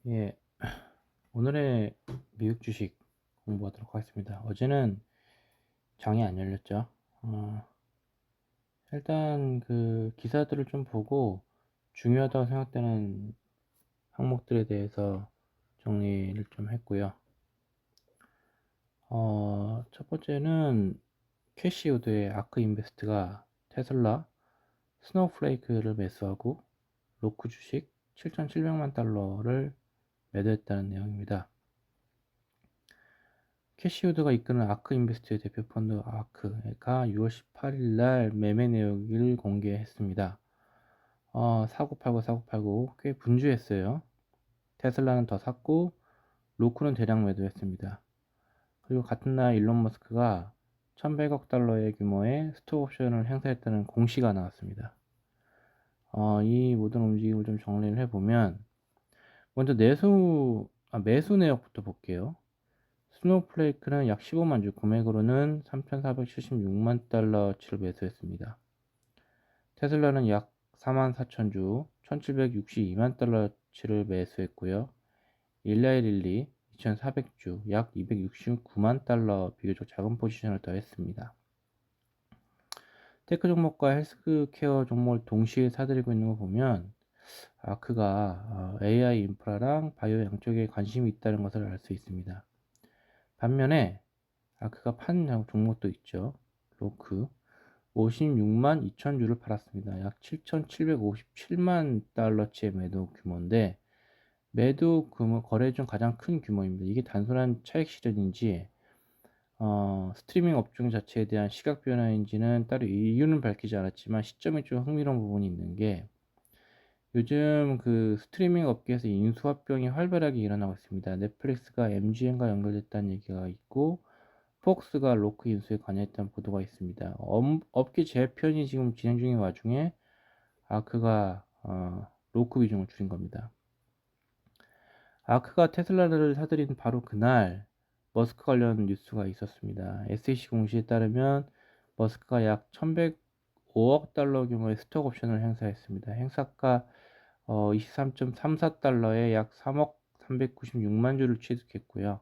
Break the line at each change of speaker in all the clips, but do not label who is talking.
예, 오늘의 미국 주식 공부하도록 하겠습니다. 어제는 장이 안 열렸죠. 일단 그 기사들을 좀 보고 중요하다고 생각되는 항목들에 대해서 정리를 좀 했고요. 첫 번째는 캐시우드의 아크 인베스트가 테슬라, 스노우플레이크를 매수하고 로크 주식 7,700만 달러를 매도했다는 내용입니다. 캐시우드가 이끄는 아크 인베스트의 대표 펀드 아크가 6월 18일 날 매매 내역을 공개했습니다. 사고 팔고 꽤 분주했어요. 테슬라는 더 샀고 로크는 대량 매도했습니다. 그리고 같은 날 일론 머스크가 1100억 달러의 규모의 스톡 옵션을 행사했다는 공시가 나왔습니다. 이 모든 움직임을 좀 정리를 해보면 먼저 매수 내역부터 볼게요. 스노우플레이크는 약 15만 주, 금액으로는 3,476만 달러치를 매수했습니다. 테슬라는 약 4만 4천 주, 1,762만 달러치를 매수했고요. 일라이릴리 2,400주, 약 269만 달러, 비교적 작은 포지션을 더했습니다. 테크 종목과 헬스케어 종목을 동시에 사들이고 있는 거 보면 아크가 AI 인프라랑 바이오 양쪽에 관심이 있다는 것을 알 수 있습니다. 반면에 아크가 판 종목도 있죠. 로크 56만 2천 주를 팔았습니다. 약 7,757만 달러치의 매도 규모인데 매도 규모 거래 중 가장 큰 규모입니다. 이게 단순한 차익 실현인지 스트리밍 업종 자체에 대한 시각 변화인지는 따로 이유는 밝히지 않았지만 시점이 좀 흥미로운 부분이 있는 게 요즘 그 스트리밍 업계에서 인수합병이 활발하게 일어나고 있습니다. 넷플릭스가 MGM과 연결됐다는 얘기가 있고 폭스가 로크 인수에 관여했다는 보도가 있습니다. 업계 재편이 지금 진행 중인 와중에 아크가 로크 비중을 줄인 겁니다. 아크가 테슬라를 사들인 바로 그날 머스크 관련 뉴스가 있었습니다. SEC 공시에 따르면 머스크가 약 1105억 달러 규모의 스톡 옵션을 행사했습니다. 행사가 23.34달러에 약 3억 396만 주를 취득했고요.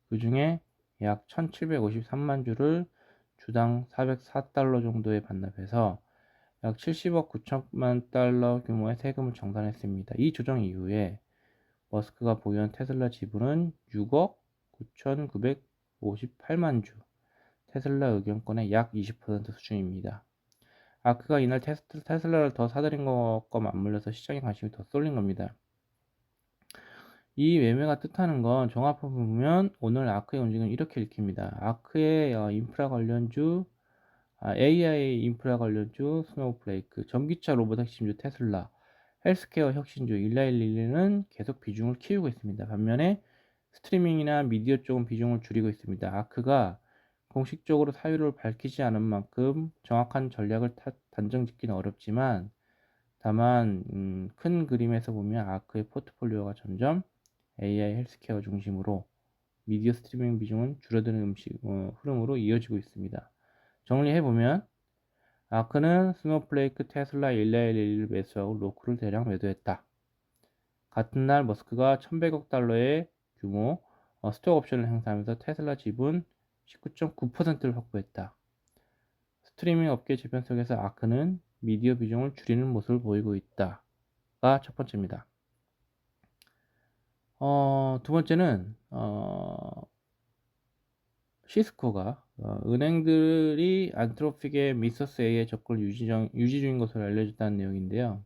그 중에 약 1753만 주를 주당 404달러 정도에 반납해서 약 70억 9천만 달러 규모의 세금을 정산했습니다. 이 조정 이후에 머스크가 보유한 테슬라 지분은 6억 9,958만 주, 테슬라 의견권의 약 20% 수준입니다. 아크가 이날 테슬라를 더 사들인 것과 맞물려서 시장에 관심이 더 쏠린 겁니다. 이 매매가 뜻하는 건 종합해 보면 오늘 아크의 움직임은 이렇게 읽힙니다. 아크의 인프라 관련주, AI 인프라 관련주 스노우플레이크, 전기차 로봇 핵심주 테슬라, 헬스케어 혁신주 일라일릴리는 계속 비중을 키우고 있습니다. 반면에 스트리밍이나 미디어 쪽은 비중을 줄이고 있습니다. 아크가 공식적으로 사유를 밝히지 않은 만큼 정확한 전략을 단정 짓기는 어렵지만 다만 큰 그림에서 보면 아크의 포트폴리오가 점점 AI 헬스케어 중심으로 미디어 스트리밍 비중은 줄어드는 흐름으로 이어지고 있습니다. 정리해보면 아크는 스노우플레이크, 테슬라, 일라일리를 매수하고 로크를 대량 매도했다. 같은 날 머스크가 1100억 달러의 규모 스톡 옵션을 행사하면서 테슬라 지분 19.9%를 확보했다. 스트리밍 업계 재편 속에서 아크는 미디어 비중을 줄이는 모습을 보이고 있다가 첫 번째입니다. 두 번째는 시스코가 은행들이 안트로픽의 미서스 A의 접근을 유지 중인 것으로 알려졌다는 내용인데요.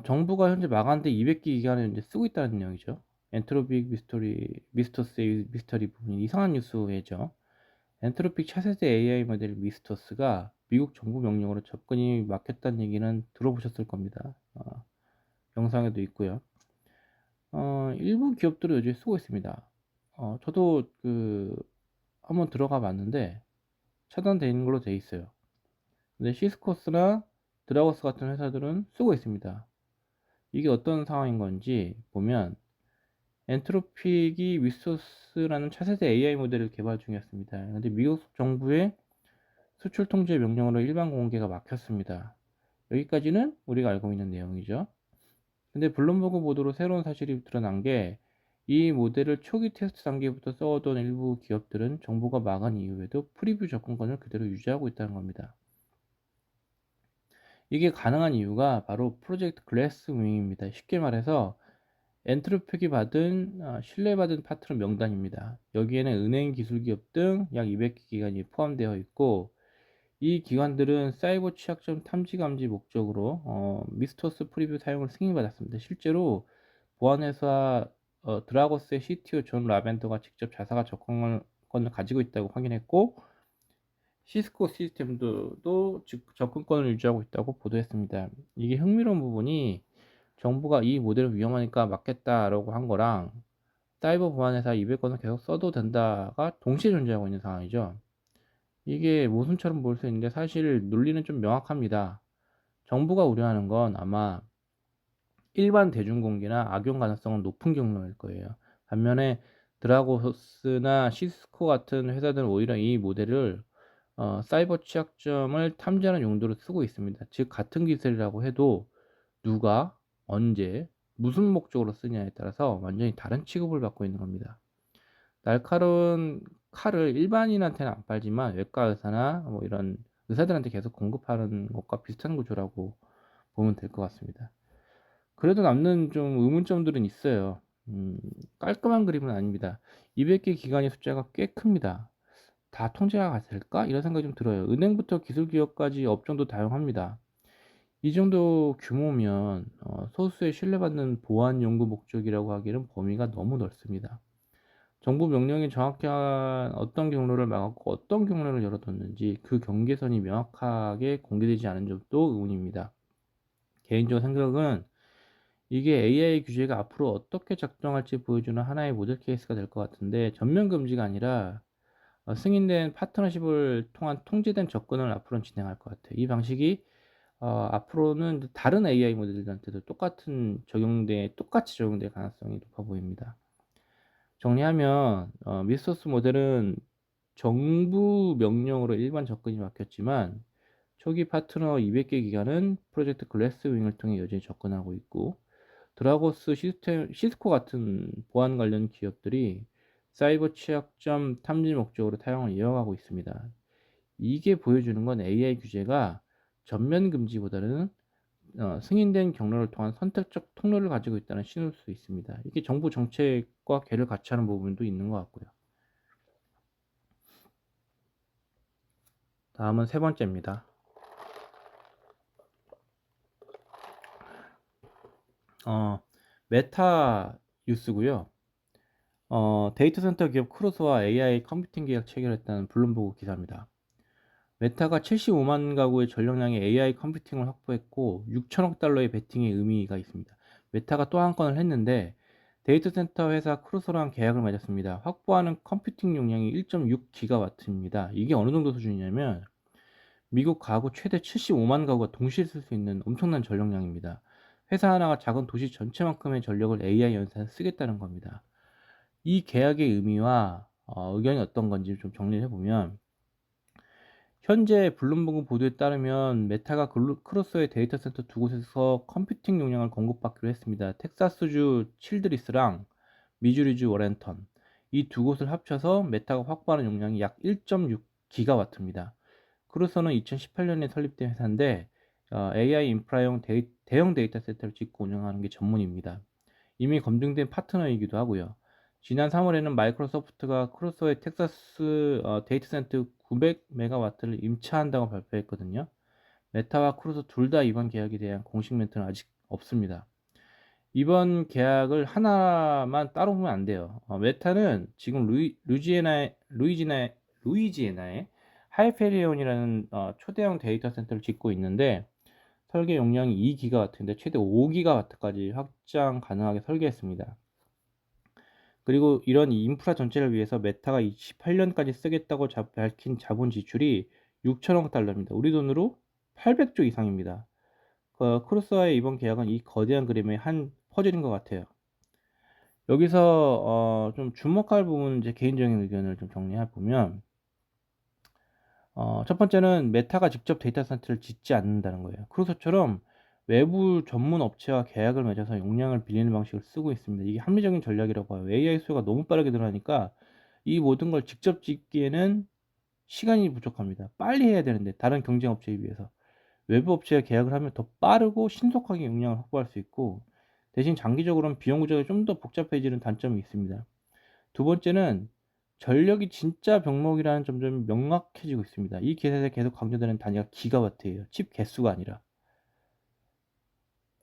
정부가 현재 마감대 200기 기간을 현재 쓰고 있다는 내용이죠. 엔트로픽 미스터스 미스터리 부분이 이상한 뉴스죠. 엔트로픽 차세대 AI 모델 미스터스가 미국 정부 명령으로 접근이 막혔다는 얘기는 들어보셨을 겁니다. 영상에도 있고요. 일부 기업들은 요즘 쓰고 있습니다. 저도 한번 들어가 봤는데 차단되어 있는 걸로 되어 있어요. 근데 시스코스나 드라고스 같은 회사들은 쓰고 있습니다. 이게 어떤 상황인 건지 보면 엔트로픽이 위소스라는 차세대 AI 모델을 개발 중이었습니다. 그런데 미국 정부의 수출 통제 명령으로 일반 공개가 막혔습니다. 여기까지는 우리가 알고 있는 내용이죠. 근데 블룸버그 보도로 새로운 사실이 드러난 게 이 모델을 초기 테스트 단계부터 써오던 일부 기업들은 정부가 막은 이후에도 프리뷰 접근권을 그대로 유지하고 있다는 겁니다. 이게 가능한 이유가 바로 프로젝트 글래스 윙입니다. 쉽게 말해서 엔트로픽이 받은 신뢰받은 파트너 명단입니다. 여기에는 은행, 기술기업 등 약 200개 기관이 포함되어 있고, 이 기관들은 사이버 취약점 탐지 감지 목적으로 미스터스 프리뷰 사용을 승인받았습니다. 실제로 보안회사 드라고스의 CTO 존 라벤더가 직접 자사가 접근권을 가지고 있다고 확인했고, 시스코 시스템도 접근권을 유지하고 있다고 보도했습니다. 이게 흥미로운 부분이 정부가 이 모델은 위험하니까 막겠다라고 한 거랑 사이버 보안회사 200건을 계속 써도 된다가 동시에 존재하고 있는 상황이죠. 이게 모순처럼 보일 수 있는데 사실 논리는 좀 명확합니다. 정부가 우려하는 건 아마 일반 대중공개나 악용 가능성은 높은 경로일 거예요. 반면에 드라고스나 시스코 같은 회사들은 오히려 이 모델을 사이버 취약점을 탐지하는 용도로 쓰고 있습니다. 즉 같은 기술이라고 해도 누가 언제 무슨 목적으로 쓰냐에 따라서 완전히 다른 취급을 받고 있는 겁니다. 날카로운 칼을 일반인한테는 안 팔지만 외과 의사나 뭐 이런 의사들한테 계속 공급하는 것과 비슷한 구조라고 보면 될 것 같습니다. 그래도 남는 좀 의문점들은 있어요. 깔끔한 그림은 아닙니다. 200개 기관의 숫자가 꽤 큽니다. 다 통제가 될까? 이런 생각이 좀 들어요. 은행부터 기술기업까지 업종도 다양합니다. 이 정도 규모면 소수의 신뢰받는 보안 연구 목적이라고 하기에는 범위가 너무 넓습니다. 정부 명령이 정확한 어떤 경로를 막았고 어떤 경로를 열어뒀는지 그 경계선이 명확하게 공개되지 않은 점도 의문입니다. 개인적인 생각은 이게 AI 규제가 앞으로 어떻게 작동할지 보여주는 하나의 모델 케이스가 될 것 같은데, 전면 금지가 아니라 승인된 파트너십을 통한 통제된 접근을 앞으로는 진행할 것 같아요. 이 방식이 앞으로는 다른 AI 모델들한테도 똑같이 적용될 가능성이 높아 보입니다. 정리하면 미소스 모델은 정부 명령으로 일반 접근이 막혔지만, 초기 파트너 200개 기관은 프로젝트 글래스윙을 통해 여전히 접근하고 있고, 드라고스 시스코 같은 보안 관련 기업들이 사이버 취약점 탐지 목적으로 사용을 이어가고 있습니다. 이게 보여주는 건 AI 규제가 전면 금지보다는 승인된 경로를 통한 선택적 통로를 가지고 있다는 신호일 수 있습니다. 이게 정부 정책과 괴를 같이 하는 부분도 있는 것 같고요. 다음은 세 번째입니다. 메타 뉴스고요. 데이터 센터 기업 크루스와 AI 컴퓨팅 계약 체결했다는 블룸버그 기사입니다. 메타가 75만 가구의 전력량의 AI 컴퓨팅을 확보했고 6천억 달러의 베팅의 의미가 있습니다. 메타가 또 한 건을 했는데 데이터 센터 회사 크루소랑 계약을 맺었습니다. 확보하는 컴퓨팅 용량이 1.6기가와트입니다. 이게 어느 정도 수준이냐면 미국 가구 최대 75만 가구가 동시에 쓸 수 있는 엄청난 전력량입니다. 회사 하나가 작은 도시 전체만큼의 전력을 AI 연산에 쓰겠다는 겁니다. 이 계약의 의미와 의견이 어떤 건지 좀 정리를 해보면, 현재 블룸버그 보도에 따르면 메타가 크루소의 데이터 센터 두 곳에서 컴퓨팅 용량을 공급받기로 했습니다. 텍사스주 칠드리스랑 미주리주 워렌턴, 이 두 곳을 합쳐서 메타가 확보하는 용량이 약 1.6기가와트입니다. 크루소는 2018년에 설립된 회사인데 AI 인프라용 대형 데이터 센터를 짓고 운영하는 게 전문입니다. 이미 검증된 파트너이기도 하고요. 지난 3월에는 마이크로소프트가 크루소의 텍사스 데이터 센터 900메가와트를 임차한다고 발표했거든요. 메타와 크루소 둘 다 이번 계약에 대한 공식 멘트는 아직 없습니다. 이번 계약을 하나만 따로 보면 안 돼요. 메타는 지금 루이지애나의 하이페리온이라는 초대형 데이터 센터를 짓고 있는데, 설계 용량이 2기가와트인데 최대 5기가와트까지 확장 가능하게 설계했습니다. 그리고 이런 인프라 전체를 위해서 메타가 28년까지 쓰겠다고 밝힌 자본 지출이 6천억 달러입니다. 우리 돈으로 800조 이상입니다. 크루스와의 이번 계약은 이 거대한 그림의 한 퍼즐인 것 같아요. 여기서 좀 주목할 부분, 제 개인적인 의견을 좀 정리해 보면, 첫 번째는 메타가 직접 데이터 센터를 짓지 않는다는 거예요. 크루소처럼 외부 전문 업체와 계약을 맺어서 용량을 빌리는 방식을 쓰고 있습니다. 이게 합리적인 전략이라고 봐요. AI 수요가 너무 빠르게 늘어나니까 이 모든 걸 직접 짓기에는 시간이 부족합니다. 빨리 해야 되는데 다른 경쟁 업체에 비해서. 외부 업체와 계약을 하면 더 빠르고 신속하게 용량을 확보할 수 있고, 대신 장기적으로는 비용 구조가 좀 더 복잡해지는 단점이 있습니다. 두 번째는 전력이 진짜 병목이라는 점점이 명확해지고 있습니다. 이 기사에서 계속 강조되는 단위가 기가와트예요. 칩 개수가 아니라.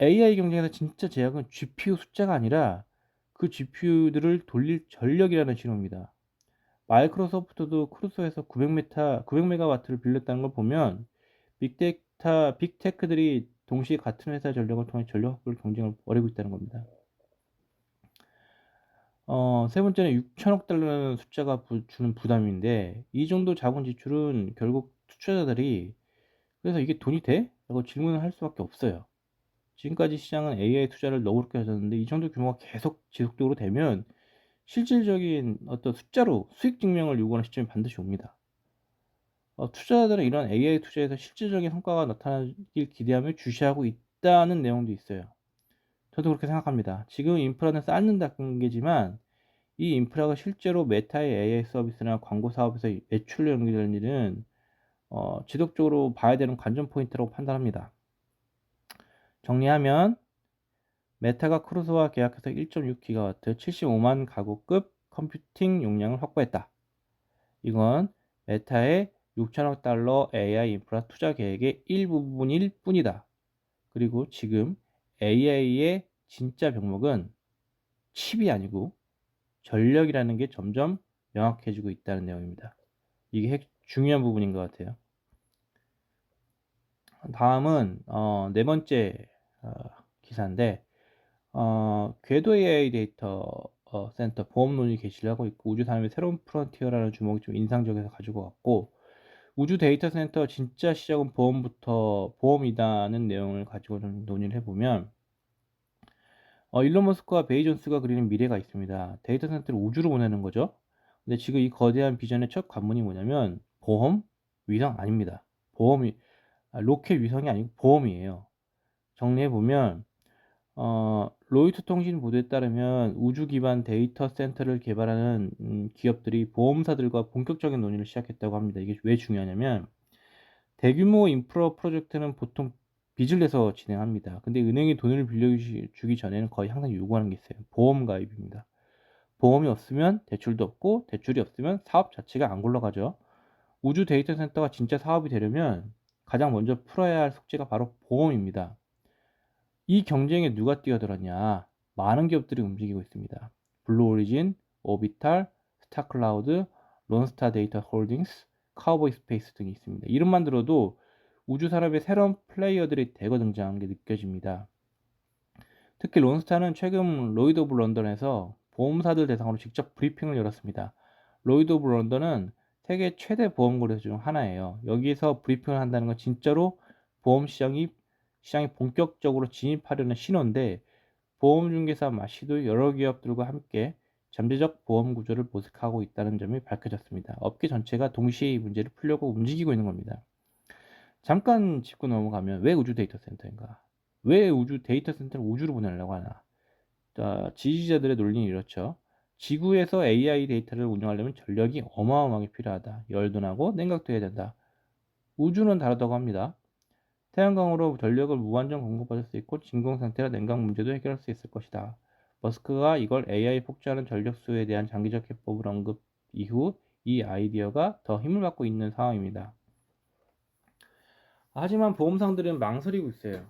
AI 경쟁에서 진짜 제약은 GPU 숫자가 아니라 그 GPU들을 돌릴 전력이라는 신호입니다. 마이크로소프트도 크루소에서 900메가와트를 빌렸다는 걸 보면 빅테크들이 동시에 같은 회사 전력을 통해 전력 확보를 경쟁을 벌이고 있다는 겁니다. 세 번째는 6천억 달러라는 숫자가 주는 부담인데, 이 정도 자본 지출은 결국 투자자들이 그래서 이게 돈이 돼? 라고 질문을 할 수밖에 없어요. 지금까지 시장은 AI 투자를 너그럽게 하셨는데 이 정도 규모가 계속 지속적으로 되면 실질적인 어떤 숫자로 수익 증명을 요구하는 시점이 반드시 옵니다. 투자자들은 이런 AI 투자에서 실질적인 성과가 나타나길 기대하며 주시하고 있다는 내용도 있어요. 저도 그렇게 생각합니다. 지금 인프라는 쌓는 단계지만 이 인프라가 실제로 메타의 AI 서비스나 광고 사업에서 매출로 연결되는 일은 지속적으로 봐야 되는 관전 포인트라고 판단합니다. 정리하면 메타가 크루소와 계약해서 1.6GW 75만 가구급 컴퓨팅 용량을 확보했다. 이건 메타의 6천억 달러 AI 인프라 투자 계획의 일부분일 뿐이다. 그리고 지금 AI의 진짜 병목은 칩이 아니고 전력이라는 게 점점 명확해지고 있다는 내용입니다. 이게 중요한 부분인 것 같아요. 다음은 네 번째 기사인데, 궤도 AI 데이터 센터 보험 논의 개시를 하고 있고, 우주 산업의 새로운 프론티어라는 주목이 좀 인상적이어서 가지고 왔고, 우주 데이터 센터 진짜 시작은 보험이다는 내용을 가지고 좀 논의를 해보면, 일론 머스크와 베이존스가 그리는 미래가 있습니다. 데이터 센터를 우주로 보내는 거죠. 근데 지금 이 거대한 비전의 첫 관문이 뭐냐면 보험, 위성 아닙니다. 로켓 위성이 아니고 보험이에요. 정리해 보면 로이터 통신 보도에 따르면 우주 기반 데이터 센터를 개발하는 기업들이 보험사들과 본격적인 논의를 시작했다고 합니다. 이게 왜 중요하냐면 대규모 인프라 프로젝트는 보통 빚을 내서 진행합니다. 근데 은행이 돈을 빌려주기 전에는 거의 항상 요구하는 게 있어요. 보험 가입입니다. 보험이 없으면 대출도 없고 대출이 없으면 사업 자체가 안 굴러가죠. 우주 데이터 센터가 진짜 사업이 되려면 가장 먼저 풀어야 할 숙제가 바로 보험입니다. 이 경쟁에 누가 뛰어들었냐? 많은 기업들이 움직이고 있습니다. 블루오리진, 오비탈, 스타클라우드, 론스타 데이터 홀딩스, 카우보이 스페이스 등이 있습니다. 이름만 들어도 우주 산업의 새로운 플레이어들이 대거 등장한 게 느껴집니다. 특히 론스타는 최근 로이드 오브 런던에서 보험사들 대상으로 직접 브리핑을 열었습니다. 로이드 오브 런던은 세계 최대 보험 거래소 중 하나예요. 여기서 브리핑을 한다는 건 진짜로 보험 시장이 본격적으로 진입하려는 신호인데, 보험중개사 마시도 여러 기업들과 함께 잠재적 보험 구조를 모색하고 있다는 점이 밝혀졌습니다. 업계 전체가 동시에 이 문제를 풀려고 움직이고 있는 겁니다. 잠깐 짚고 넘어가면 왜 우주 데이터 센터인가? 왜 우주 데이터 센터를 우주로 보내려고 하나? 지지자들의 논리는 이렇죠. 지구에서 AI 데이터를 운영하려면 전력이 어마어마하게 필요하다. 열도 나고 냉각도 해야 된다. 우주는 다르다고 합니다. 태양광으로 전력을 무한정 공급받을 수 있고 진공 상태라 냉각 문제도 해결할 수 있을 것이다. 머스크가 이걸 AI 폭주하는 전력 수요에 대한 장기적 해법을 언급 이후 이 아이디어가 더 힘을 받고 있는 상황입니다. 하지만 보험상들은 망설이고 있어요.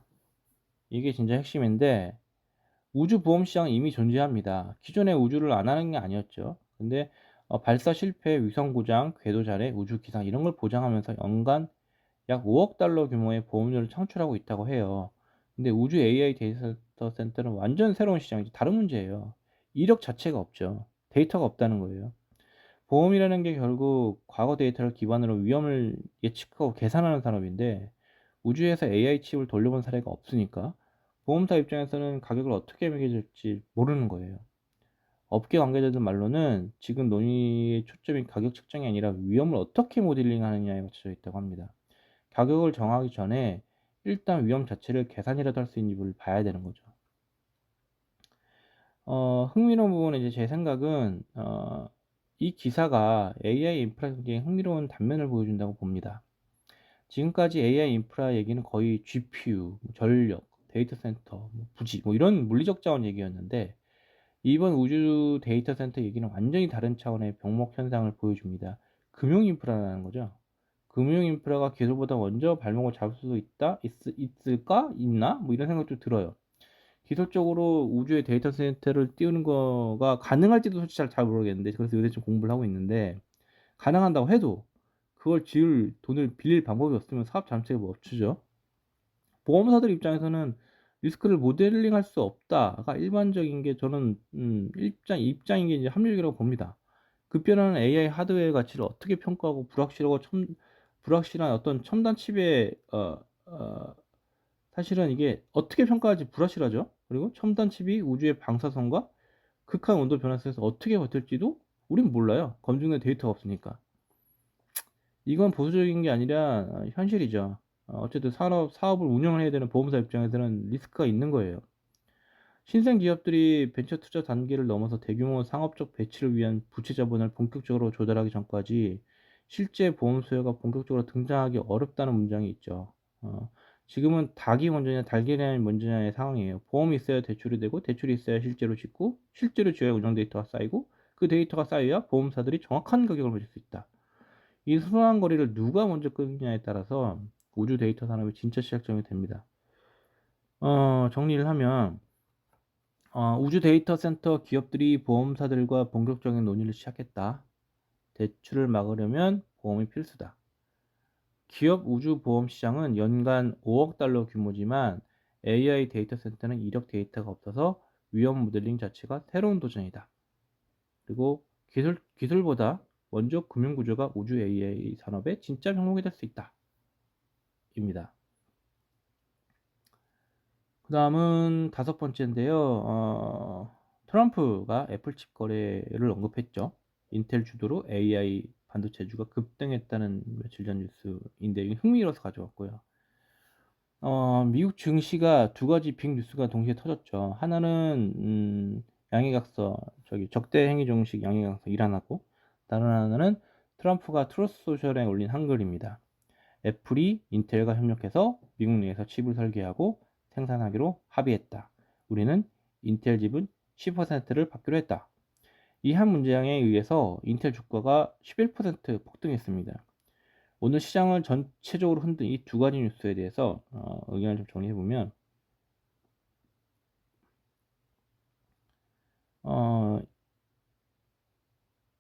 이게 진짜 핵심인데, 우주 보험 시장은 이미 존재합니다. 기존에 우주를 안 하는 게 아니었죠. 근데 발사 실패, 위성 고장, 궤도 잘해, 우주 기상 이런 걸 보장하면서 연간 약 5억 달러 규모의 보험료를 창출하고 있다고 해요. 근데 우주 AI 데이터 센터는 완전 새로운 시장이죠. 다른 문제예요. 이력 자체가 없죠. 데이터가 없다는 거예요. 보험이라는 게 결국 과거 데이터를 기반으로 위험을 예측하고 계산하는 산업인데, 우주에서 AI 칩을 돌려본 사례가 없으니까 보험사 입장에서는 가격을 어떻게 매겨질지 모르는 거예요. 업계 관계자들 말로는 지금 논의의 초점이 가격 책정이 아니라 위험을 어떻게 모델링하느냐에 맞춰져 있다고 합니다. 가격을 정하기 전에 일단 위험 자체를 계산이라도 할 수 있는지를 봐야 되는 거죠. 흥미로운 부분은 이제 제 생각은 이 기사가 AI 인프라에 굉장히 흥미로운 단면을 보여준다고 봅니다. 지금까지 AI 인프라 얘기는 거의 GPU, 전력, 데이터 센터, 부지 이런 물리적 자원 얘기였는데 이번 우주 데이터 센터 얘기는 완전히 다른 차원의 병목 현상을 보여줍니다. 금융 인프라라는 거죠. 금융 인프라가 기술보다 먼저 발목을 잡을 수도 있을까? 있나? 이런 생각도 들어요. 기술적으로 우주의 데이터 센터를 띄우는 거가 가능할지도 솔직히 잘 모르겠는데, 그래서 요새 좀 공부를 하고 있는데, 가능한다고 해도 그걸 지을 돈을 빌릴 방법이 없으면 사업 자체가 멈추죠. 보험사들 입장에서는 리스크를 모델링 할 수 없다가 일반적인 게 저는 입장인 게 이제 합리적이라고 봅니다. 급변하는 AI 하드웨어 가치를 어떻게 평가하고 불확실한 어떤 첨단 칩의 사실은 이게 어떻게 평가할지 불확실하죠. 그리고 첨단 칩이 우주의 방사선과 극한 온도 변화 속에서 어떻게 버틸지도 우린 몰라요. 검증된 데이터가 없으니까. 이건 보수적인 게 아니라 현실이죠. 어쨌든 사업을 운영을 해야 되는 보험사 입장에서는 리스크가 있는 거예요. 신생 기업들이 벤처 투자 단계를 넘어서 대규모 상업적 배치를 위한 부채 자본을 본격적으로 조달하기 전까지 실제 보험 수요가 본격적으로 등장하기 어렵다는 문장이 있죠. 지금은 닭이 먼저냐 달걀이 먼저냐의 상황이에요. 보험이 있어야 대출이 되고 대출이 있어야 실제로 짓고 실제로 지어야 운영 데이터가 쌓이고 그 데이터가 쌓여야 보험사들이 정확한 가격을 매길 수 있다. 이 순환 거리를 누가 먼저 끊느냐에 따라서 우주 데이터 산업이 진짜 시작점이 됩니다. 정리를 하면 우주 데이터 센터 기업들이 보험사들과 본격적인 논의를 시작했다. 대출을 막으려면 보험이 필수다. 기업 우주 보험 시장은 연간 5억 달러 규모지만 AI 데이터 센터는 이력 데이터가 없어서 위험 모델링 자체가 새로운 도전이다. 그리고 기술보다 먼저 금융 구조가 우주 AI 산업의 진짜 병목이 될 수 있다. 입니다. 그 다음은 5번째인데요. 트럼프가 애플 칩 거래를 언급했죠. 인텔 주도로 AI 반도체주가 급등했다는 며칠 전 뉴스인데 이게 흥미로워서 가져왔고요. 미국 증시가 두 가지 빅 뉴스가 동시에 터졌죠. 하나는 양해각서, 적대 행위 종식 양해각서 일어나고, 다른 하나는 트럼프가 트루스 소셜에 올린 한글입니다. 애플이 인텔과 협력해서 미국 내에서 칩을 설계하고 생산하기로 합의했다. 우리는 인텔 칩은 10%를 받기로 했다. 이 한 문장에 의해서 인텔 주가가 11% 폭등했습니다. 오늘 시장을 전체적으로 흔든 이 두 가지 뉴스에 대해서 의견을 좀 정리해보면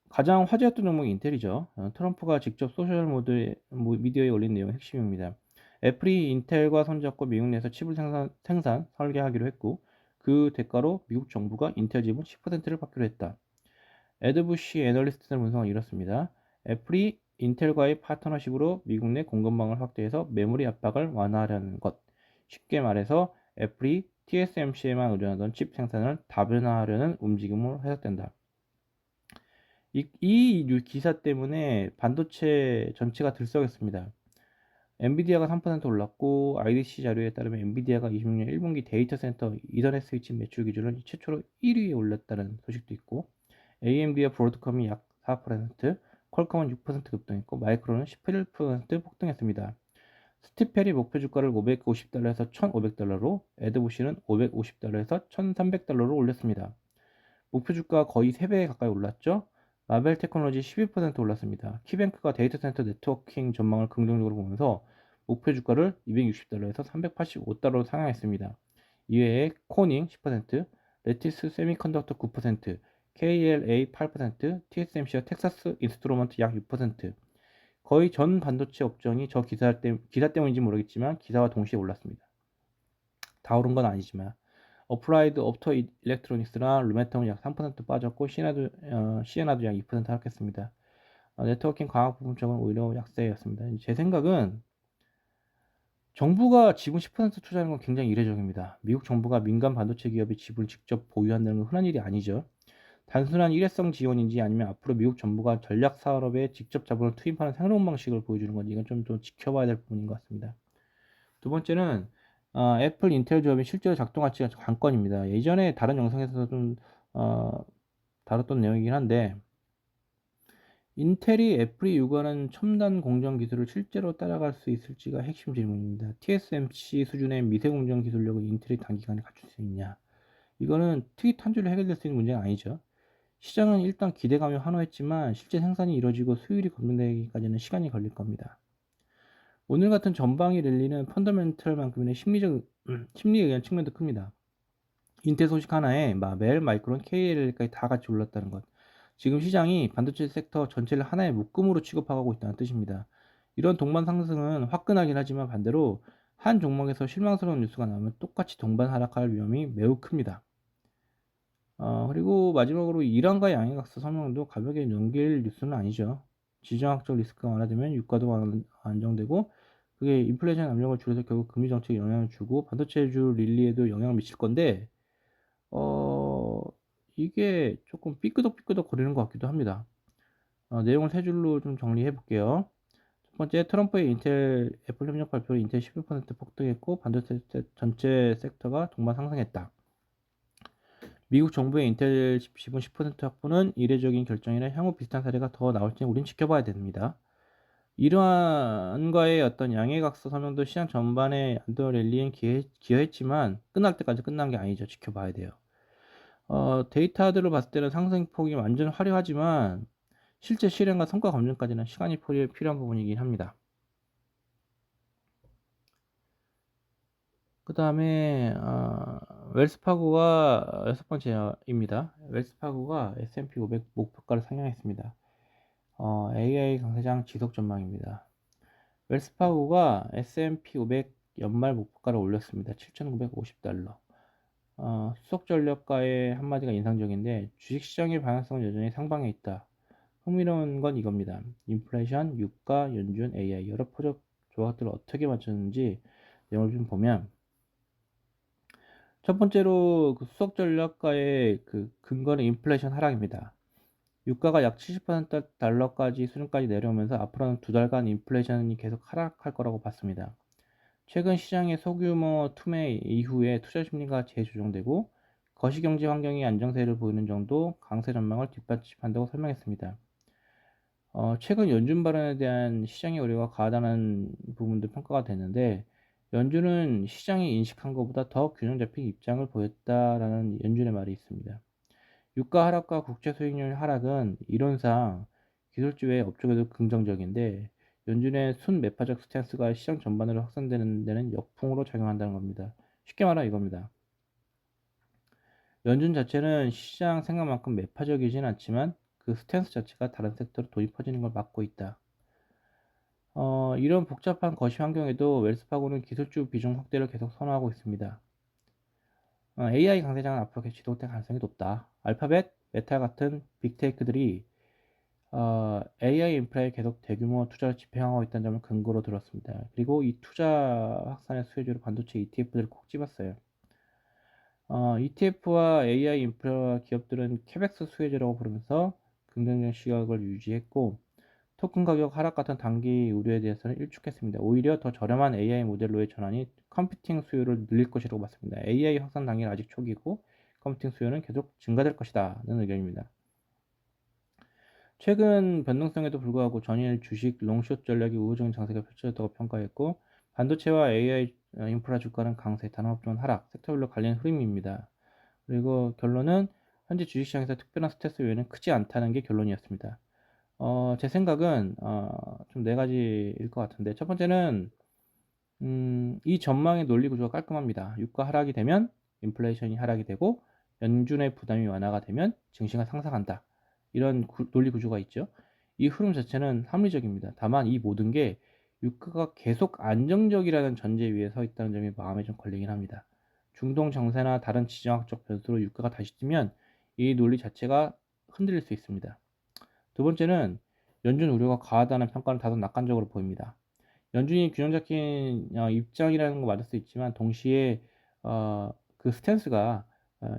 가장 화제였던 종목이 인텔이죠. 트럼프가 직접 소셜 미디어에 올린 내용이 핵심입니다. 애플이 인텔과 손잡고 미국 내에서 칩을 설계하기로 했고 그 대가로 미국 정부가 인텔 지분 10%를 받기로 했다. 에드부시 애널리스트의 분석은 이렇습니다. 애플이 인텔과의 파트너십으로 미국 내 공급망을 확대해서 메모리 압박을 완화하려는 것. 쉽게 말해서 애플이 TSMC에만 의존하던 칩 생산을 다변화하려는 움직임으로 해석된다. 이 기사 때문에 반도체 전체가 들썩였습니다. 엔비디아가 3% 올랐고 IDC 자료에 따르면 엔비디아가 26년 1분기 데이터 센터 이더넷 스위치 매출 기준으로 최초로 1위에 올랐다는 소식도 있고 AMD와 브로드컴이 약 4%, 퀄컴은 6% 급등했고 마이크론은 18% 폭등했습니다. 스티펠이 목표 주가를 550달러에서 1,500달러로 에드부시는 550달러에서 1,300달러로 올렸습니다. 목표 주가 거의 3배 가까이 올랐죠. 마벨 테크놀로지 12% 올랐습니다. 키뱅크가 데이터 센터 네트워킹 전망을 긍정적으로 보면서 목표 주가를 260달러에서 385달러로 상향했습니다. 이외에 코닝 10%, 레티스 세미컨덕터 9%, KLA 8%, TSMC와 텍사스 인스트루먼트 약 6%. 거의 전 반도체 업종이 저 기사 때문인지 모르겠지만 기사와 동시에 올랐습니다. 다 오른 건 아니지만 어플라이드 옵토 일렉트로닉스나 루멘텀은 약 3% 빠졌고 시에나도 약 2% 하락했습니다. 네트워킹 광학 부품 쪽은 오히려 약세였습니다. 제 생각은 정부가 지분 10% 투자하는 건 굉장히 이례적입니다. 미국 정부가 민간 반도체 기업의 지분을 직접 보유한다는 건 흔한 일이 아니죠. 단순한 일회성 지원인지 아니면 앞으로 미국 정부가 전략 산업에 직접 자본을 투입하는 새로운 방식을 보여주는 건지 이건 좀 지켜봐야 될 부분인 것 같습니다. 두 번째는 애플 인텔 조합이 실제로 작동할지가 관건입니다. 예전에 다른 영상에서 좀 다뤘던 내용이긴 한데, 인텔이 애플이 요구하는 첨단 공정 기술을 실제로 따라갈 수 있을지가 핵심 질문입니다. TSMC 수준의 미세 공정 기술력을 인텔이 단기간에 갖출 수 있냐? 이거는 트윗 한 줄로 해결될 수 있는 문제가 아니죠. 시장은 일단 기대감이 환호했지만 실제 생산이 이루어지고 수율이 검증되기까지는 시간이 걸릴 겁니다. 오늘 같은 전방위 랠리는 펀더멘털만큼이나 심리에 의한 측면도 큽니다. 인텔 소식 하나에 마벨, 마이크론, KL까지 다 같이 올랐다는 것. 지금 시장이 반도체 섹터 전체를 하나의 묶음으로 취급하고 있다는 뜻입니다. 이런 동반 상승은 화끈하긴 하지만 반대로 한 종목에서 실망스러운 뉴스가 나오면 똑같이 동반 하락할 위험이 매우 큽니다. 그리고 마지막으로 이란과 양해각서 서명도 가볍게 넘길 뉴스는 아니죠. 지정학적 리스크가 완화되면 유가도 안정되고 그게 인플레이션 압력을 줄여서 결국 금리 정책에 영향을 주고 반도체주 릴리에도 영향을 미칠 건데 어 이게 조금 삐끄덕삐끄덕 거리는 것 같기도 합니다. 내용을 세 줄로 좀 정리해 볼게요. 첫 번째, 트럼프의 인텔 애플 협력 발표로 인텔 11% 폭등했고 반도체 전체 섹터가 동반 상승했다. 미국 정부의 인텔 지분 10% 확보는 이례적인 결정이라 향후 비슷한 사례가 더 나올지는 우린 지켜봐야 됩니다. 이러한과의 어떤 양해각서 서명도 시장 전반의 안도 랠리엔 기여했지만 끝날 때까지 끝난 게 아니죠. 지켜봐야 돼요. 데이터들로 봤을 때는 상승폭이 완전 화려하지만 실제 실행과 성과 검증까지는 시간이 필요한 부분이긴 합니다. 그 다음에 웰스파고가 여섯 번째입니다. 웰스파고가 S&P 500 목표가를 상향했습니다. AI 강세장 지속 전망입니다. 웰스파고가 S&P 500 연말 목표가를 올렸습니다. 7,950달러. 수석 전략가의 한마디가 인상적인데 주식시장의 방향성은 여전히 상방에 있다. 흥미로운 건 이겁니다. 인플레이션, 유가, 연준, AI 여러 포적 조각들을 어떻게 맞췄는지 내용을 좀 보면 첫 번째로 그 수석 전략가의 그 근거는 인플레이션 하락입니다. 유가가 약 70%달러까지 수준까지 내려오면서 앞으로는 두 달간 인플레이션이 계속 하락할 거라고 봤습니다. 최근 시장의 소규모 투매 이후에 투자 심리가 재조정되고 거시경제 환경이 안정세를 보이는 정도 강세 전망을 뒷받침한다고 설명했습니다. 최근 연준 발언에 대한 시장의 우려가 과하다는 부분도 평가가 됐는데 연준은 시장이 인식한 것보다 더 균형 잡힌 입장을 보였다라는 연준의 말이 있습니다. 유가 하락과 국채 수익률 하락은 이론상 기술주 외 업종에도 긍정적인데 연준의 순매파적 스탠스가 시장 전반으로 확산되는 데는 역풍으로 작용한다는 겁니다. 쉽게 말하면 이겁니다. 연준 자체는 시장 생각만큼 매파적이진 않지만 그 스탠스 자체가 다른 섹터로 돈이 퍼지는 걸 막고 있다. 이런 복잡한 거시 환경에도 웰스파고는 기술주 비중 확대를 계속 선호하고 있습니다. AI 강세장은 앞으로 계속 지속될 가능성이 높다. 알파벳, 메타 같은 빅테이크들이 AI 인프라에 계속 대규모 투자를 집행하고 있다는 점을 근거로 들었습니다. 그리고 이 투자 확산의 수혜주로 반도체 ETF들을 콕 집었어요. ETF와 AI 인프라 기업들은 캐백스 수혜주라고 부르면서 긍정적 시각을 유지했고 토큰 가격 하락 같은 단기 우려에 대해서는 일축했습니다. 오히려 더 저렴한 AI 모델로의 전환이 컴퓨팅 수요를 늘릴 것이라고 봤습니다. AI 확산 단계는 아직 초기고 컴퓨팅 수요는 계속 증가될 것이다는 의견입니다. 최근 변동성에도 불구하고 전일 주식 롱숏 전략이 우호적인 장세가 펼쳐졌다고 평가했고 반도체와 AI 인프라 주가는 강세, 단업종은 하락, 섹터별로 갈리는 흐름입니다. 그리고 결론은 현재 주식시장에서 특별한 스트레스 요인은 크지 않다는 게 결론이었습니다. 제 생각은 좀 네 가지일 것 같은데 첫 번째는 이 전망의 논리 구조가 깔끔합니다. 유가 하락이 되면 인플레이션이 하락이 되고 연준의 부담이 완화가 되면 증시가 상승한다. 이런 논리 구조가 있죠. 이 흐름 자체는 합리적입니다. 다만 이 모든 게 유가가 계속 안정적이라는 전제 위에 서 있다는 점이 마음에 좀 걸리긴 합니다. 중동 정세나 다른 지정학적 변수로 유가가 다시 뛰면 이 논리 자체가 흔들릴 수 있습니다. 두 번째는 연준 우려가 과하다는 평가는 다소 낙관적으로 보입니다. 연준이 균형 잡힌 입장이라는 거 맞을 수 있지만 동시에 그 스탠스가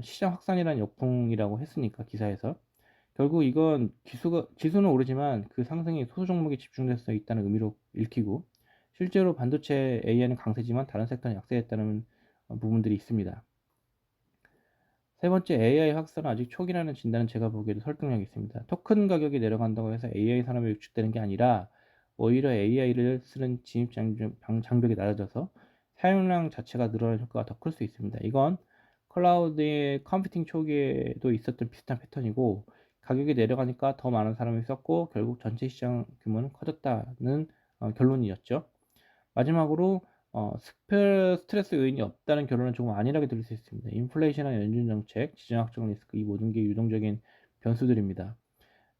시장 확산이라는 역풍이라고 했으니까 기사에서 결국 이건 지수는 오르지만 그 상승이 소수 종목에 집중될 수 있다는 의미로 읽히고 실제로 반도체 AI는 강세지만 다른 섹터는 약세했다는 부분들이 있습니다. 세 번째, AI 확산은 아직 초기라는 진단은 제가 보기에도 설득력이 있습니다. 토큰 가격이 내려간다고 해서 AI 산업이 위축되는 게 아니라 오히려 AI를 쓰는 진입 장벽이 낮아져서 사용량 자체가 늘어나는 효과가 더 클 수 있습니다. 이건 클라우드의 컴퓨팅 초기에도 있었던 비슷한 패턴이고, 가격이 내려가니까 더 많은 사람이 썼고 결국 전체 시장 규모는 커졌다는 결론이었죠. 마지막으로 스트레스 요인이 없다는 결론은 조금 안일하게 들릴 수 있습니다. 인플레이션이나 연준 정책, 지정학적 리스크, 이 모든 게 유동적인 변수들입니다.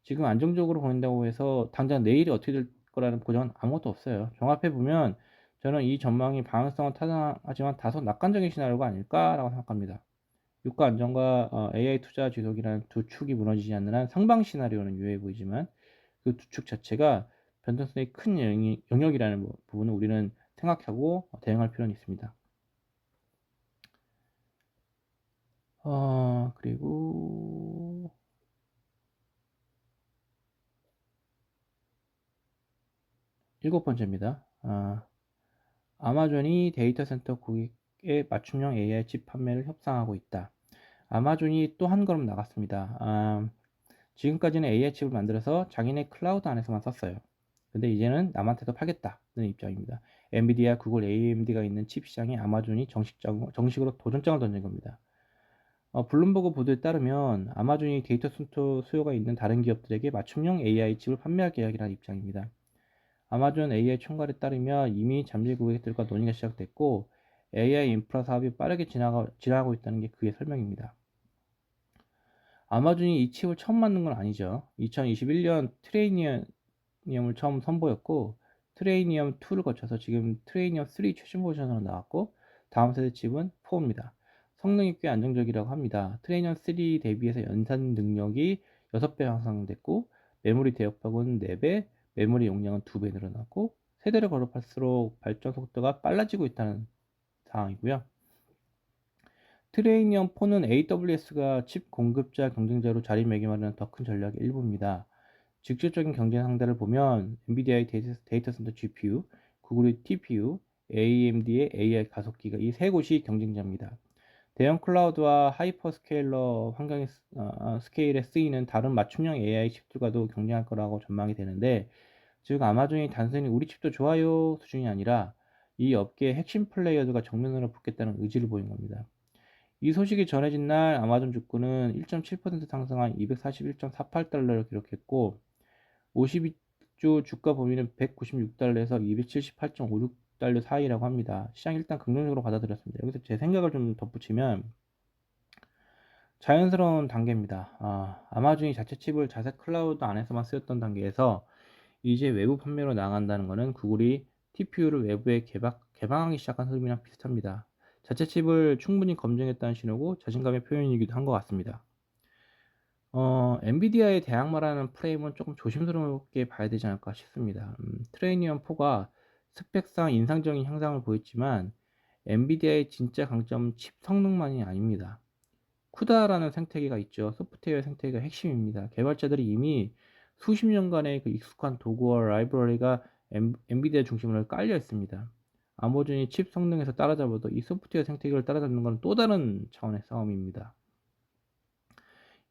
지금 안정적으로 보인다고 해서 당장 내일이 어떻게 될 거라는 보장은 아무것도 없어요. 종합해 보면 저는 이 전망이 방향성은 타당하지만 다소 낙관적인 시나리오가 아닐까라고 생각합니다. 유가 안정과 AI 투자 지속이라는 두 축이 무너지지 않는 한 상방 시나리오는 유효해 보이지만, 그 두 축 자체가 변동성이 큰 영역이라는 부분을 우리는 생각하고 대응할 필요는 있습니다. 그리고 일곱 번째입니다. 아마존이 데이터 센터 고객의 맞춤형 AI 칩 판매를 협상하고 있다. 아마존이 또 한 걸음 나갔습니다. 지금까지는 AI 칩을 만들어서 자기네 클라우드 안에서만 썼어요. 근데 이제는 남한테도 팔겠다는 입장입니다. 엔비디아, 구글, AMD가 있는 칩 시장에 아마존이 정식으로 도전장을 던진 겁니다. 블룸버그 보도에 따르면 아마존이 데이터 센터 수요가 있는 다른 기업들에게 맞춤형 AI 칩을 판매할 계획이라는 입장입니다. 아마존 AI 총괄에 따르면 이미 잠재 고객들과 논의가 시작됐고, AI 인프라 사업이 빠르게 진행하고 있다는 게 그의 설명입니다. 아마존이 이 칩을 처음 만든 건 아니죠. 2021년 트레이니엄을 처음 선보였고, 트레이니엄 2를 거쳐서 지금 트레이니엄 3 최신 버전으로 나왔고, 다음 세대 칩은 4입니다. 성능이 꽤 안정적이라고 합니다. 트레이니엄 3 대비해서 연산 능력이 6배 향상됐고, 메모리 대역폭은 4배, 메모리 용량은 2배 늘어났고, 세대를 거듭할수록 발전 속도가 빨라지고 있다는 상황이고요. 트레이니엄 4는 AWS가 칩 공급자 경쟁자로 자리매김하려는 더 큰 전략의 일부입니다. 직접적인 경쟁 상대를 보면 엔비디아의 데이터 센터 GPU, 구글의 TPU, AMD의 AI 가속기가 이 세 곳이 경쟁자입니다. 대형 클라우드와 하이퍼스케일러 환경의 스케일에 쓰이는 다른 맞춤형 AI 칩들과도 경쟁할 거라고 전망이 되는데, 즉 아마존이 단순히 우리 칩도 좋아요 수준이 아니라 이 업계의 핵심 플레이어들과 정면으로 붙겠다는 의지를 보인 겁니다. 이 소식이 전해진 날 아마존 주가는 1.7% 상승한 241.48달러를 기록했고, 52주 주가 범위는 196달러에서 278.56달러 사이라고 합니다. 시장 일단 긍정적으로 받아들였습니다. 여기서 제 생각을 좀 덧붙이면 자연스러운 단계입니다. 아마존이 자체 칩을 자사 클라우드 안에서만 쓰였던 단계에서 이제 외부 판매로 나간다는 것은 구글이 TPU를 외부에 개방하기 시작한 흐름이랑 비슷합니다. 자체 칩을 충분히 검증했다는 신호고 자신감의 표현이기도 한 것 같습니다. 엔비디아의 대항마라는 프레임은 조금 조심스럽게 봐야 되지 않을까 싶습니다. 트레이니엄 4가 스펙상 인상적인 향상을 보였지만 엔비디아의 진짜 강점은 칩 성능만이 아닙니다. 쿠다라는 생태계가 있죠. 소프트웨어 생태계가 핵심입니다. 개발자들이 이미 수십 년간의 그 익숙한 도구와 라이브러리가 엔비디아 중심으로 깔려 있습니다. 아마존이 칩 성능에서 따라잡아도 이 소프트웨어 생태계를 따라잡는 건 또 다른 차원의 싸움입니다.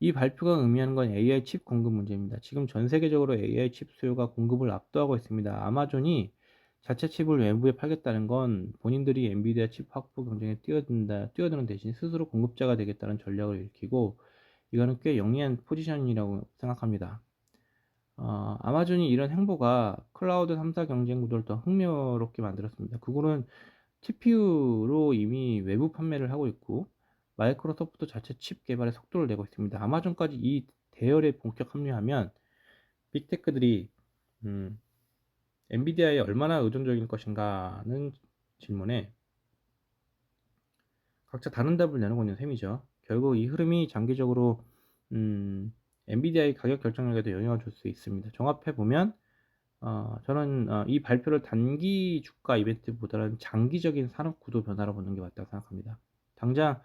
이 발표가 의미하는 건 AI 칩 공급 문제입니다. 지금 전 세계적으로 AI 칩 수요가 공급을 압도하고 있습니다. 아마존이 자체 칩을 외부에 팔겠다는 건 본인들이 엔비디아 칩 확보 경쟁에 뛰어드는 대신 스스로 공급자가 되겠다는 전략을 일으키고, 이거는 꽤 영리한 포지션이라고 생각합니다. 아마존이 이런 행보가 클라우드 3사 경쟁 구도를 더 흥미롭게 만들었습니다. 구글은 TPU로 이미 외부 판매를 하고 있고, 마이크로소프트 자체 칩 개발에 속도를 내고 있습니다. 아마존까지 이 대열에 본격 합류하면 빅테크들이 엔비디아에 얼마나 의존적일 것인가는 질문에 각자 다른 답을 내놓고 있는 셈이죠. 결국 이 흐름이 장기적으로 엔비디아의 가격 결정력에도 영향을 줄 수 있습니다. 종합해 보면 저는 이 발표를 단기 주가 이벤트보다는 장기적인 산업 구도 변화로 보는 게 맞다고 생각합니다. 당장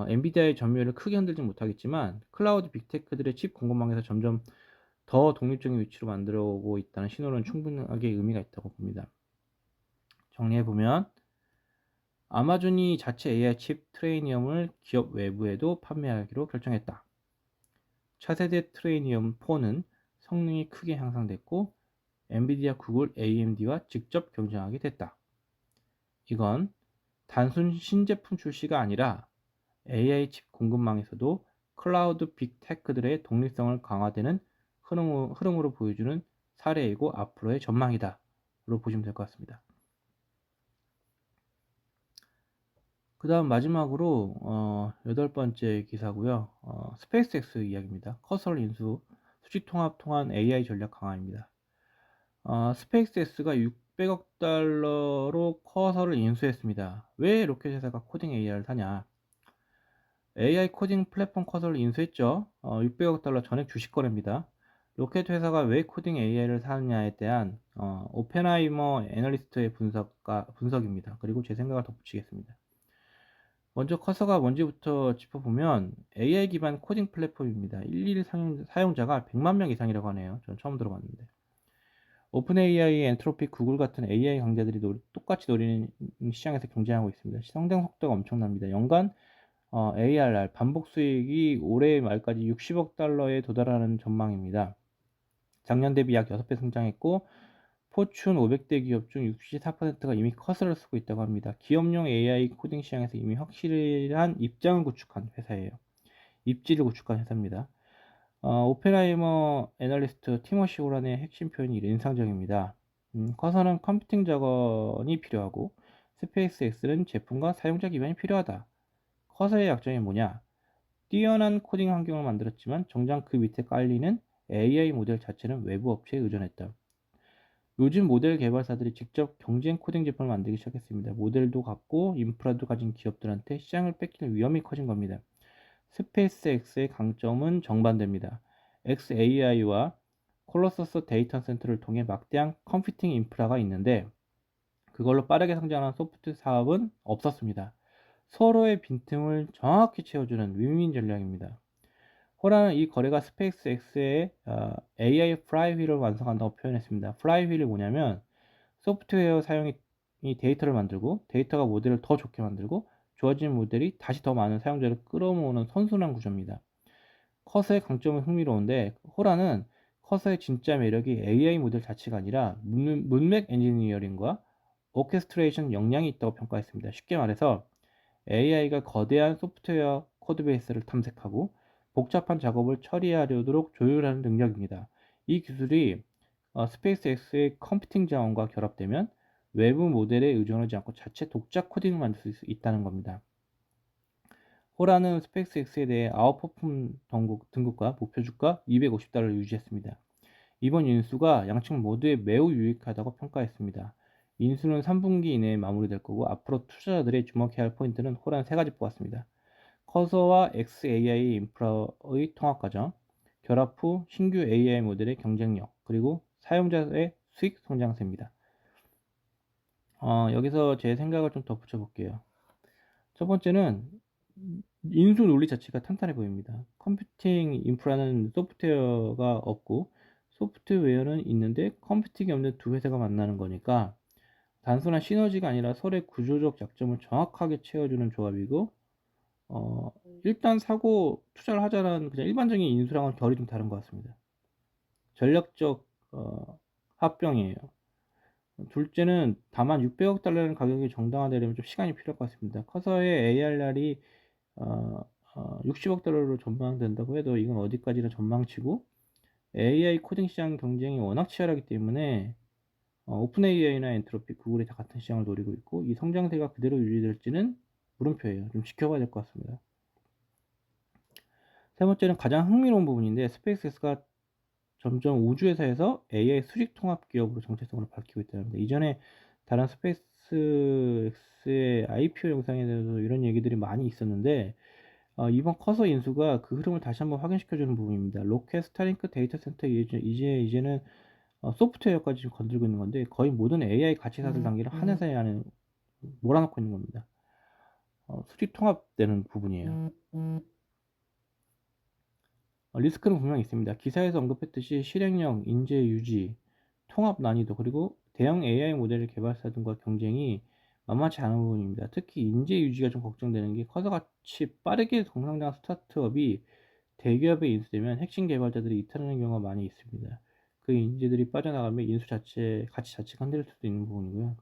엔비디아의 점유율을 크게 흔들지 못하겠지만 클라우드 빅테크들의 칩 공급망에서 점점 더 독립적인 위치로 만들어오고 있다는 신호는 충분하게 의미가 있다고 봅니다. 정리해보면 아마존이 자체 AI 칩 트레이니엄을 기업 외부에도 판매하기로 결정했다. 차세대 트레이니엄 4는 성능이 크게 향상됐고 엔비디아, 구글, AMD와 직접 경쟁하게 됐다. 이건 단순 신제품 출시가 아니라 AI 칩 공급망에서도 클라우드 빅테크들의 독립성을 강화되는 흐름으로 보여주는 사례이고 앞으로의 전망이다. 로 보시면 될 것 같습니다. 그 다음 마지막으로 8번째 기사고요. 스페이스X 이야기입니다. 커서를 인수, 수직 통합 통한 AI 전략 강화입니다. 스페이스X가 600억 달러로 커서를 인수했습니다. 왜 로켓 회사가 코딩 AI를 사냐? AI 코딩 플랫폼 커서를 인수했죠. 600억 달러 전액 주식 거래입니다. 로켓 회사가 왜 코딩 AI를 사느냐에 대한 오펜하이머 애널리스트의 분석입니다. 그리고 제 생각을 덧붙이겠습니다. 먼저 커서가 뭔지부터 짚어보면 AI 기반 코딩 플랫폼입니다. 일일 사용자가 100만 명 이상이라고 하네요. 전 처음 들어봤는데. 오픈 AI, 엔트로피, 구글 같은 AI 강자들이 똑같이 노리는 시장에서 경쟁하고 있습니다. 성장 속도가 엄청납니다. 연간 ARR 반복 수익이 올해 말까지 60억 달러에 도달하는 전망입니다. 작년 대비 약 6배 성장했고 포춘 500대 기업 중 64%가 이미 커서를 쓰고 있다고 합니다. 기업용 AI 코딩 시장에서 이미 확실한 입장을 구축한 회사예요. 입지를 구축한 회사입니다. 오펜하이머 애널리스트 티머시 호란의 핵심 표현이 인상적입니다. 커서는 컴퓨팅 작업이 필요하고 스페이스X는 제품과 사용자 기반이 필요하다. 커서의 약점이 뭐냐? 뛰어난 코딩 환경을 만들었지만 정작 그 밑에 깔리는 AI 모델 자체는 외부 업체에 의존했다. 요즘 모델 개발사들이 직접 경쟁 코딩 제품을 만들기 시작했습니다. 모델도 갖고 인프라도 가진 기업들한테 시장을 뺏길 위험이 커진 겁니다. 스페이스X의 강점은 정반대입니다. xAI와 콜로서스 데이터 센터를 통해 막대한 컴퓨팅 인프라가 있는데 그걸로 빠르게 성장하는 소프트 사업은 없었습니다. 서로의 빈틈을 정확히 채워주는 윈윈 전략입니다. 호라는 이 거래가 스페이스X의 AI 플라이휠을 완성한다고 표현했습니다. 플라이휠이 뭐냐면 소프트웨어 사용이 데이터를 만들고 데이터가 모델을 더 좋게 만들고 좋아진 모델이 다시 더 많은 사용자를 끌어모으는 선순환 구조입니다. 커서의 강점은 흥미로운데 호라는 커서의 진짜 매력이 AI 모델 자체가 아니라 문맥 엔지니어링과 오케스트레이션 역량이 있다고 평가했습니다. 쉽게 말해서 AI가 거대한 소프트웨어 코드베이스를 탐색하고 복잡한 작업을 처리하려도록 조율하는 능력입니다. 이 기술이 스페이스X의 컴퓨팅 자원과 결합되면 외부 모델에 의존하지 않고 자체 독자 코딩을 만들 수 있다는 겁니다. 호라는 스페이스X에 대해 아웃퍼폼 등급과 목표 주가 250달러를 유지했습니다. 이번 인수가 양측 모두에 매우 유익하다고 평가했습니다. 인수는 3분기 이내에 마무리될 거고 앞으로 투자자들이 주목해야 할 포인트는 호란 3가지 뽑았습니다. 커서와 xAI 인프라의 통합 과정, 결합 후 신규 AI 모델의 경쟁력, 그리고 사용자의 수익 성장세입니다. 여기서 제 생각을 좀 덧붙여 볼게요. 첫 번째는 인수 논리 자체가 탄탄해 보입니다. 컴퓨팅 인프라는 소프트웨어가 없고 소프트웨어는 있는데 컴퓨팅이 없는 두 회사가 만나는 거니까 단순한 시너지가 아니라 서로의 구조적 약점을 정확하게 채워주는 조합이고 일단 사고 투자를 하자는 그냥 일반적인 인수랑은 결이 좀 다른 것 같습니다. 전략적 합병이에요. 둘째는 다만 600억 달러라는 가격이 정당화되려면 좀 시간이 필요할 것 같습니다. 커서의 ARR이 60억 달러로 전망된다고 해도 이건 어디까지나 전망치고 AI 코딩 시장 경쟁이 워낙 치열하기 때문에 오픈 AI나 엔트로피, 구글이 다 같은 시장을 노리고 있고 이 성장세가 그대로 유지될지는 물음표예요. 좀 지켜봐야 될 것 같습니다. 세 번째는 가장 흥미로운 부분인데 스페이스X가 점점 우주회사에서 AI 수직 통합 기업으로 정체성을 밝히고 있다는데 이전에 다른 스페이스X의 IPO 영상에 대해서 이런 얘기들이 많이 있었는데 이번 커서 인수가 그 흐름을 다시 한번 확인시켜주는 부분입니다. 로켓, 스타링크, 데이터 센터 이제는 소프트웨어까지 좀 건들고 있는 건데 거의 모든 AI 가치사슬 단계를 한 회사에 안에 몰아넣고 있는 겁니다. 수직 통합되는 부분이에요. 리스크는 분명히 있습니다. 기사에서 언급했듯이 실행력, 인재 유지, 통합 난이도, 그리고 대형 AI 모델 개발사들과 경쟁이 만만치 않은 부분입니다. 특히 인재 유지가 좀 걱정되는 게 커서같이 빠르게 성장한 스타트업이 대기업에 인수되면 핵심 개발자들이 이탈하는 경우가 많이 있습니다. 그 인재들이 빠져나가면 인수 자체 가치 자체가 흔들릴 수도 있는 부분이고요.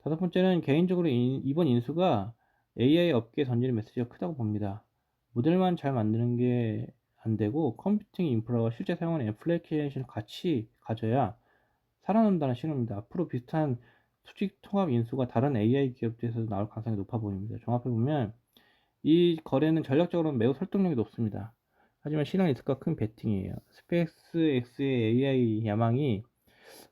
다섯 번째는 개인적으로 이번 인수가 AI 업계에 던지는 메시지가 크다고 봅니다. 모델만 잘 만드는 게 안 되고 컴퓨팅 인프라와 실제 사용하는 애플리케이션을 같이 가져야 살아남는다는 신호입니다. 앞으로 비슷한 수직 통합 인수가 다른 AI 기업들에서도 나올 가능성이 높아 보입니다. 종합해 보면 이 거래는 전략적으로는 매우 설득력이 높습니다. 하지만 실현 리스크가 큰 베팅이에요. 스페이스X의 AI 야망이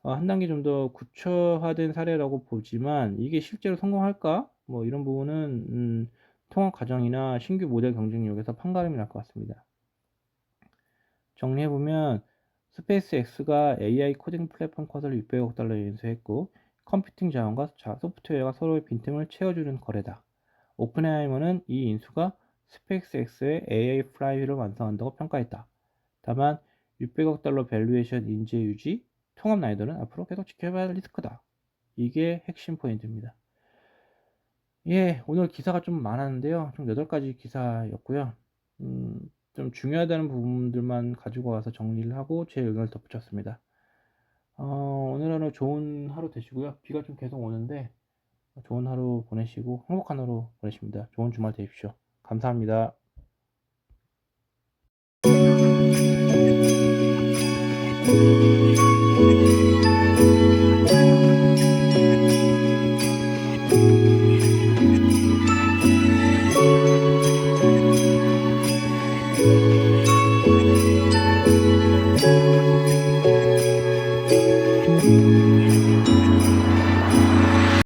한 단계 좀 더 구체화된 사례라고 보지만 이게 실제로 성공할까? 뭐 이런 부분은 통합 과정이나 신규 모델 경쟁력에서 판가름이 날 것 같습니다. 정리해보면 스페이스X가 AI 코딩 플랫폼 커서를 600억 달러에 인수했고 컴퓨팅 자원과 소프트웨어가 서로의 빈틈을 채워주는 거래다. 오픈헤이머는 이 인수가 스페이스X의 AI 플라이휠을 완성한다고 평가했다. 다만 600억 달러 밸류에이션 인재 유지, 통합 난이도는 앞으로 계속 지켜봐야 할 리스크다. 이게 핵심 포인트입니다. 예, 오늘 기사가 좀 많았는데요. 총 8가지 기사였고요. 좀 중요하다는 부분들만 가지고 와서 정리를 하고 제 의견을 덧붙였습니다. 오늘 하루 좋은 하루 되시고요. 비가 좀 계속 오는데 좋은 하루 보내시고 행복한 하루 보내십니다. 좋은 주말 되십시오. 감사합니다.